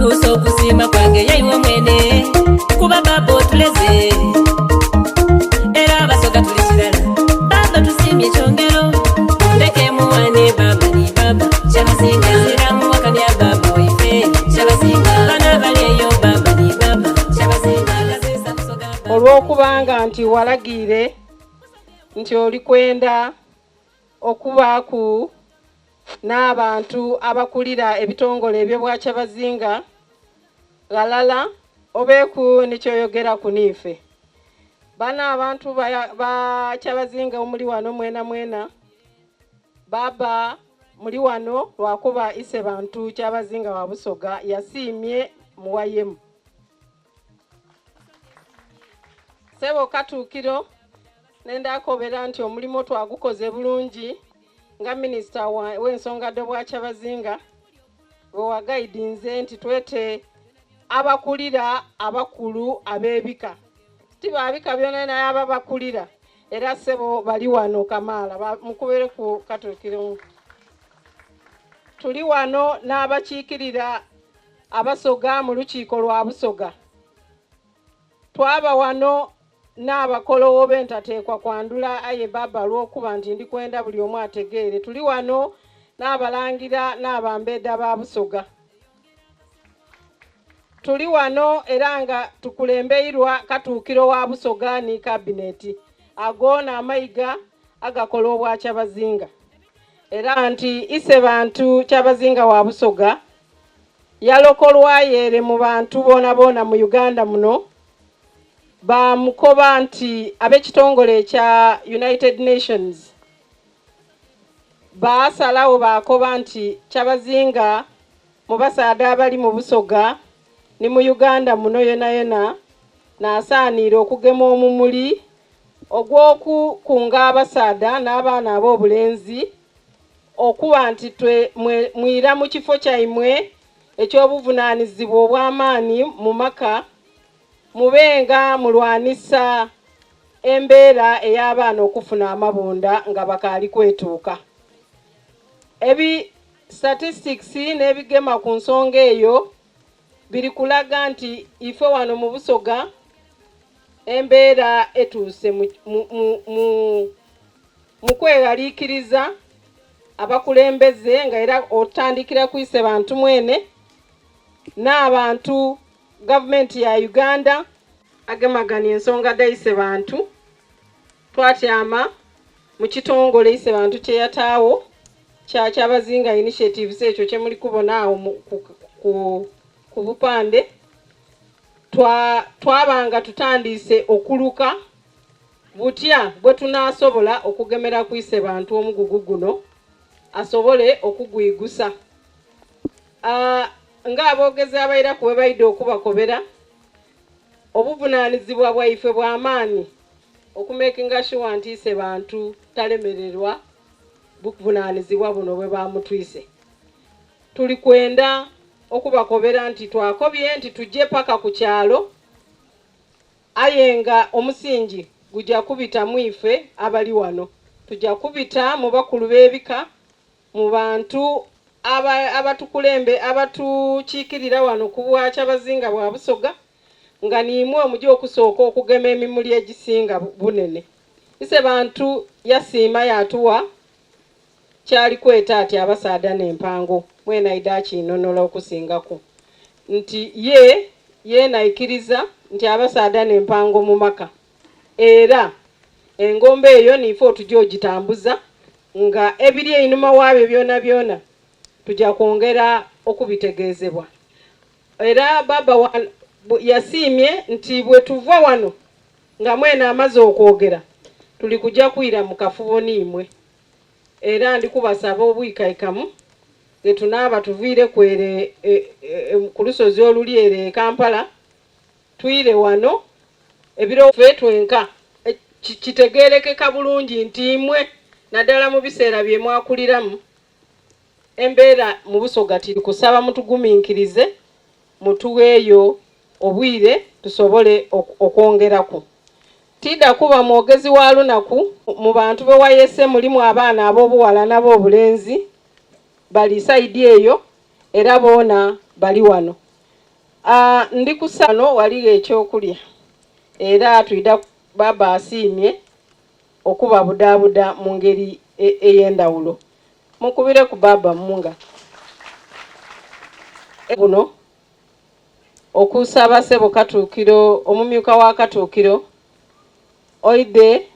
tuso kusima kwange yaiwo mwene kuba baba otuleze era abasoga tuli kirala baba tusimye ekyongero ndeke muwane baba ni baba Kyabazinga ziramu wakanya baba waife Kyabazinga bana baleyo baba ni baba Kyabazinga gazesa musoga baba olw'okubanga nti walagire nti oli kwenda okubaku n'abantu abakulira ebitongole ebyo bwa Kyabazinga galala obeeku nikyoyogera ku niife bana abantu ba Kyabazinga omuli wano mwena baba muli wano lwakuba ise bantu Kyabazinga wa Busoga yasiimye muwayemu sebo Katuukiro nenda akobera nti omulimo twagukoze bulungi nga minisita w'ensonga bwa Kyabazinga wa guidinze nti twete abakulira abakulu abebika tibabika byona naye ababakulira era sebo bali wano Kamala mukubere ku Katuukiro tuli wano n'abakiikirira abasoga mu lukiiko lwa Busoga twaba wano n'abakolowo bentateekwa kwandula aye baba lw'okuba nti ndi kwenda buli omu ategeere tuli wano n'abalangira n'abambedda ba Busoga tuli wano era nga tukulembeirwa Katuukiro wa Busoga ni kabineti agona amayiga agakola obwa Kyabazinga era nti ise bantu Kyabazinga wa Busoga yalokolwa yere mu bantu bona mu Uganda muno bamukoba nti ab'ekitongole kya United Nations basalawo bakoba nti Kyabazinga mu basaada abali mu Busoga ni mu Uganda muno yona n'asaanira okugema omumuli ogw'okukunga abasaada n'abaana ab'obulenzi okuba nti mwira mu kifo kyaimwe ekyobuvunaanyizibwa obw'amaanyi mu maka mubenga mulwanisa embeera ey'abaana okufuna amabunda nga bakaali kwetuuka ebi statistics n'ebigema ku nsonga eyo biri kulaga nti ife wano mu Busoga embeera etuuse mu kweyaliikiriza abakulembeze nga era otandikira ku ise bantu mwene n'abantu gavumenti ya Uganda agemagana ensonga daise bantu twatyama mu kitongole ise bantu kye yataawo kya Kyabazinga initiatives ekyo kye muli kubonaawo ku bupande twabanga tutandise okuluka butya bwe tunaasobola okugemera ku ise bantu omugugu guno asobole okugwigusa nga aboogezi abaira kuwe baide okubakobera obuvunaanyizibwa bwaife bw'amaanyi okumakinga sure nti ise bantu talemererwa buvunaanyizibwa buno bwe bamutwise tuli kwenda okubakobera nti twakobye nti tujje paka ku kyalo aye nga omusingi gujja kubita mu ife abali wano tujja kubita mu bakulu b'ebika mu bantu abatukulembe abatukiikirira wano ku bwa Kyabazinga bwa Busoga nga niimwe omujja okusooka okugema emimuli egisinga bunene ise bantu yasiima yatuwa kyali kweta ati abasaada n'empango mwena idaaki inonola okusingako nti ye naikiriza nti abasaada n'empango mu maka era engombe eyo niife otujja ogitambuza nga ebiri einuma waabyo byona tujja kwongera okubitegeezebwa era baba yasiimye nti bwe tuva wano nga mwena amaze okwogera tuli kujja kwira mu kafubo niimwe era ndi kubasaba obwikaikamu getunaaba tuviire kwere ku lusozi oluli ere Kampala twire wano ebiro ffe twenka kitegeerekeka bulungi nti imwe naddala mu biseera bye mwakuliramu embeera mu Busoga tiri kusaba mutugumiikirize mutuweeyo obwire tusobole okwongerako tida kuba mwogezi wa lunaku mu bantu be wayese mulimu abaana ab'obuwala n'ab'obulenzi bali saidi eyo era boona bali wano Ndi kusano waliwo ekyokulya era tuyida baba asiimye okuba budabuda mu ngeri ey'endawulo. Mukubire ku baba munga buno okusaba Ssebo Katuukiro, omumyuka wa Katuukiro oide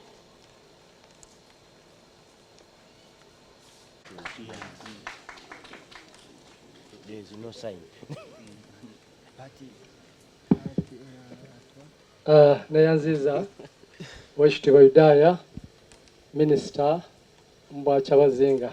neyanziza Oweekitiibwa Yudaya Minisita Mbwacha Bazinga